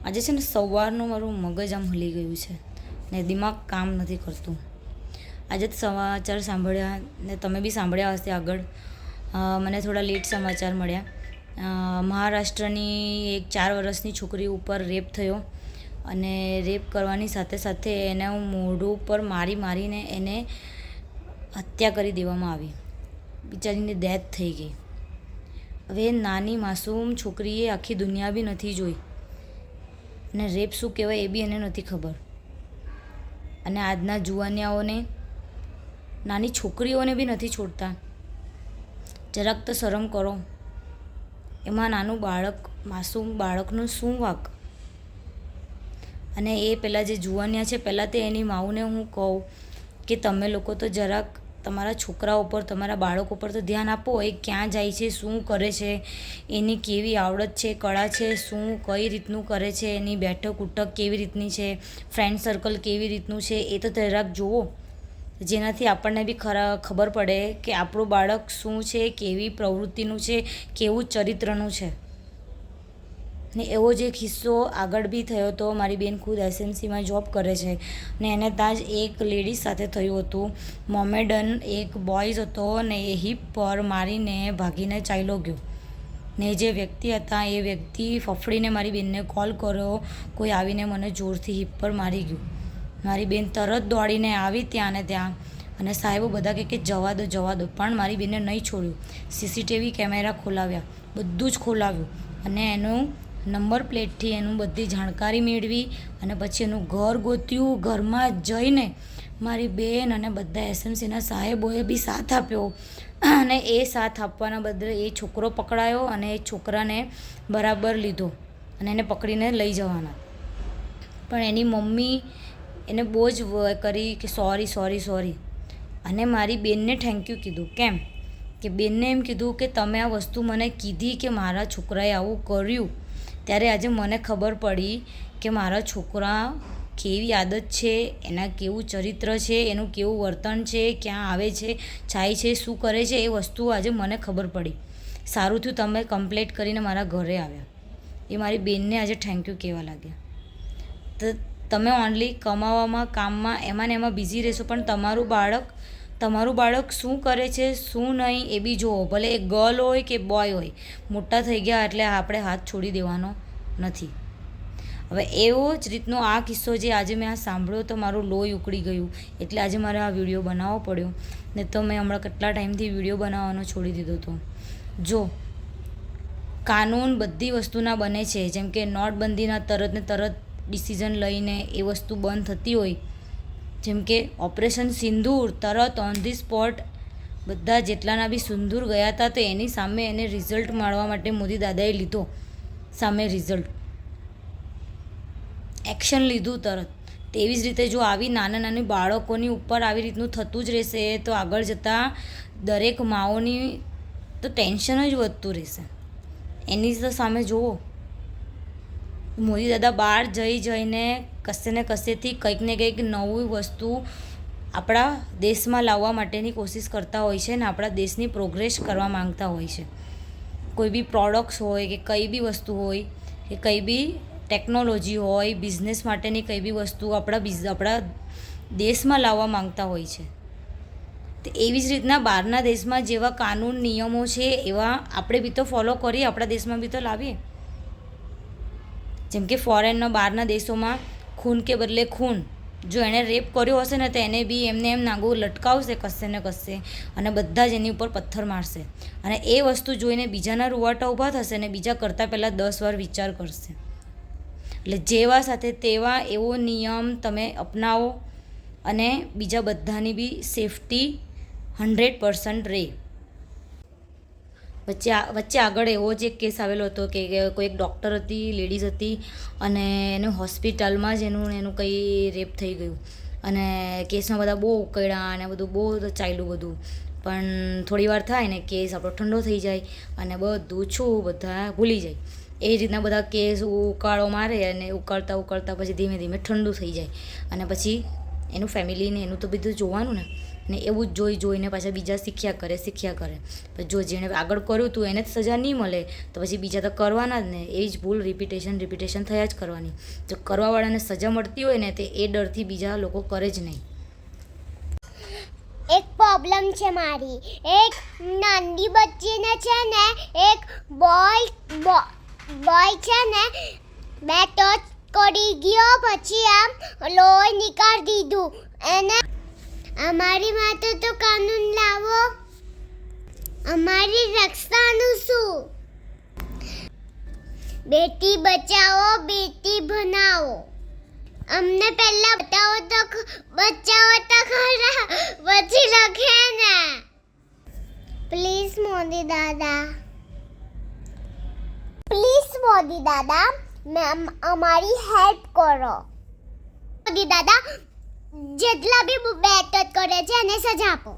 આજે છે ને સવારનું મારું મગજ આમ હલી ગયું છે ને દિમાગ કામ નથી કરતું. આજે સમાચાર સાંભળ્યા ને તમે બી સાંભળ્યા હશે આગળ. મને થોડા લેટ સમાચાર મળ્યા. મહારાષ્ટ્રની એક 4 વર્ષની છોકરી ઉપર રેપ થયો અને રેપ કરવાની સાથે સાથે એને મોઢું ઉપર મારીને એને હત્યા કરી દેવામાં આવી. બિચારીની ડેથ થઈ ગઈ. હવે નાની માસૂમ છોકરીએ આખી દુનિયા બી નથી જોઈ અને રેપ શું કહેવાય એ બી એને નથી ખબર. અને આજના જુવાનિયાઓને, નાની છોકરીઓને બી નથી છોડતા. જરાક તો શરમ કરો. એમાં નાનું બાળક, માસૂમ બાળકનું શું વાંક? અને એ પહેલાં જે જુવાનિયા છે, પહેલાં તો એની માઓને હું કહું કે તમે લોકો તો જરાક તમારા છોકરા ઉપર, તમારા બાળકો પર તો ધ્યાન આપો. એ ક્યાં જાય છે, શું કરે છે, એની કેવી આવડત છે, કળા છે, શું કઈ રીતનું કરે છે, એની બેઠક ઉઠક કેવી રીતની છે, ફ્રેન્ડ સર્કલ કેવી રીતનું છે, એ તો જરાક જુઓ. જેનાથી આપણને બી ખબર પડે કે આપણું બાળક શું છે, કેવી પ્રવૃત્તિનું છે, કેવું ચરિત્રનું છે. ને એવો જ એક કિસ્સો આગળ બી થયો હતો. મારી બેન ખુદ એસએમસીમાં જોબ કરે છે ને એને ત્યાં જ એક લેડીઝ સાથે થયું હતું. મોમેડન એક બોયઝ હતો ને એ હિપ પર મારીને ભાગીને ચાલ્યો ગયો. ને જે વ્યક્તિ હતા એ વ્યક્તિ ફફડીને મારી બેનને કોલ કર્યો, કોઈ આવીને મને જોરથી હિપ પર મારી ગયું. મારી બેન તરત દોડીને આવી ત્યાં ને ત્યાં, અને સાહેબો બધા કે જવા દો, પણ મારી બેનને નહીં છોડ્યું. સીસીટીવી કેમેરા ખોલાવ્યા, બધું જ ખોલાવ્યું અને એનું નંબર પ્લેટથી એનું બધી જાણકારી મેળવી અને પછી એનું ઘર ગોત્યું. ઘરમાં જઈને મારી બેન અને બધા એસએમસીના સાહેબોએ બી સાથ આપ્યો અને એ સાથ આપવાના બદલે એ છોકરો પકડાયો અને એ છોકરાને બરાબર લીધો અને એને પકડીને લઈ જવાના. પણ એની મમ્મી એને બહુ જ કરી કે સોરી. અને મારી બેનને થેન્ક યુ કીધું. કેમ કે બેનને એમ કીધું કે તમે આ વસ્તુ મને કીધી કે મારા છોકરાએ આવું કર્યું, ત્યારે આજે મને ખબર પડી કે મારા છોકરા કેવી આદત છે, એના કેવું ચરિત્ર છે, એનું કેવું વર્તન છે, ક્યાં આવે છે, જાય છે, શું કરે છે, એ વસ્તુ આજે મને ખબર પડી. સારું થયું તમે કમ્પ્લેટ કરીને મારા ઘરે આવ્યા. એ મારી બેનને આજે થેન્ક યુ કહેવા લાગ્યા. તો તમે ઓનલી કમાવામાં, કામમાં, એમાં ને એમાં બિઝી રહેશો, પણ તમારું બાળક શું કરે છે, શું નહીં એ બી જુઓ. ભલે એ ગર્લ હોય કે બોય હોય, મોટા થઈ ગયા એટલે આપણે હાથ છોડી દેવાનો નથી. હવે એવો જ રીતનો આ કિસ્સો જે આજે મેં આ સાંભળ્યો તો મારું લોહી ઉકળી ગયું. એટલે આજે મારે આ વિડીયો બનાવવો પડ્યો. ને તો મેં હમણાં કેટલા ટાઈમથી વિડીયો બનાવવાનો છોડી દીધો હતો. જો કાનૂન બધી વસ્તુના બને છે, જેમ કે નોટબંધીના તરત ને તરત ડિસિઝન લઈને એ વસ્તુ બંધ થતી હોય. જેમ કે ઓપરેશન સિંદૂર, તરત ઓન ધી સ્પોટ બધા જેટલાના બી સિંદૂર ગયા હતા તો એની સામે એને રિઝલ્ટ મળવા માટે મોદી દાદાએ લીધો, સામે રિઝલ્ટ, એક્શન લીધું તરત. તેવી જ રીતે જો આવી નાની બાળકોની ઉપર આવી રીતનું થતું જ રહેશે તો આગળ જતાં દરેક માઓની તો ટેન્શન જ વધતું રહેશે. એની તો સામે જુઓ, મોદી દાદા બહાર જઈને કશે ને કશેથી કંઈક ને કંઈક નવી વસ્તુ આપણા દેશમાં લાવવા માટેની કોશિશ કરતા હોય છે ને આપણા દેશની પ્રોગ્રેસ કરવા માંગતા હોય છે. કોઈ બી પ્રોડક્ટ્સ હોય કે કંઈ બી વસ્તુ હોય કે કંઈ બી ટેકનોલોજી હોય, બિઝનેસ માટેની કંઈ બી વસ્તુ આપણા દેશમાં લાવવા માંગતા હોય છે. તો એવી જ રીતના બહારના દેશમાં જેવા કાનૂન નિયમો છે એવા આપણે બી તો ફોલો કરીએ, આપણા દેશમાં બી તો લાવીએ. જેમ કે ફોરેનના બહારના દેશોમાં ખૂન કે બદલે ખૂન, જો એણે રેપ કર્યો હશે ને તો એને બી એમને એમ નાગું લટકાવશે કશે ને કશે અને બધા જ એની ઉપર પથ્થર મારશે. અને એ વસ્તુ જોઈને બીજાના રૂવાટા ઊભા થશે ને બીજા કરતાં પહેલાં 10 વાર વિચાર કરશે. એટલે જેવા સાથે તેવા એવો નિયમ તમે અપનાવો અને બીજા બધાની બી સેફટી 100% રહે. વચ્ચે આગળ એવો જ એક કેસ આવેલો હતો કે કોઈ એક ડૉક્ટર હતી, લેડીઝ હતી અને એનું હોસ્પિટલમાં જ એનું કંઈ રેપ થઈ ગયું અને કેસમાં બધા બહુ ઉકળ્યા અને બધું બહુ ચાલ્યું બધું. પણ થોડી વાર થાય ને કેસ આપણો ઠંડો થઈ જાય અને બધું બધા ભૂલી જાય. એ રીતના બધા કેસ ઉકાળો મારે અને ઉકાળતા પછી ધીમે ધીમે ઠંડુ થઈ જાય અને પછી એનું ફેમિલીને એનું તો બધું જોવાનું ને. ને એવું જ જોઈને પાછા બીજા શીખ્યા કરે પણ જો જેણે આગળ કર્યું હતું એને જ સજા નહીં મળે તો પછી બીજા તો કરવાના જ ને. એ જ ભૂલ રિપીટેશન થયા જ કરવાની. જો કરવાવાળાને સજા મળતી હોય ને તે એ ડરથી બીજા લોકો કરે જ નહીં. એક પ્રોબ્લેમ છે મારી. એક નાની બચ્ચીને છે ને એક બોય છે ને બે ટચ કરી ગયો, પછી આમ લોહી નીકાળી દીધું. એને અમારી માટે તો કાનૂન લાવો. અમારી રક્ષાનું શું? બેટી બચાવો, બેટી ભણાવો. અમને પહેલા બચાવો તો ખરા, પછી લખે ને. પ્લીઝ મોદી દાદા, અમારી હેલ્પ કરો. મોદી દાદા જેટલા બી બેટ કરે છે એને સજા આપો.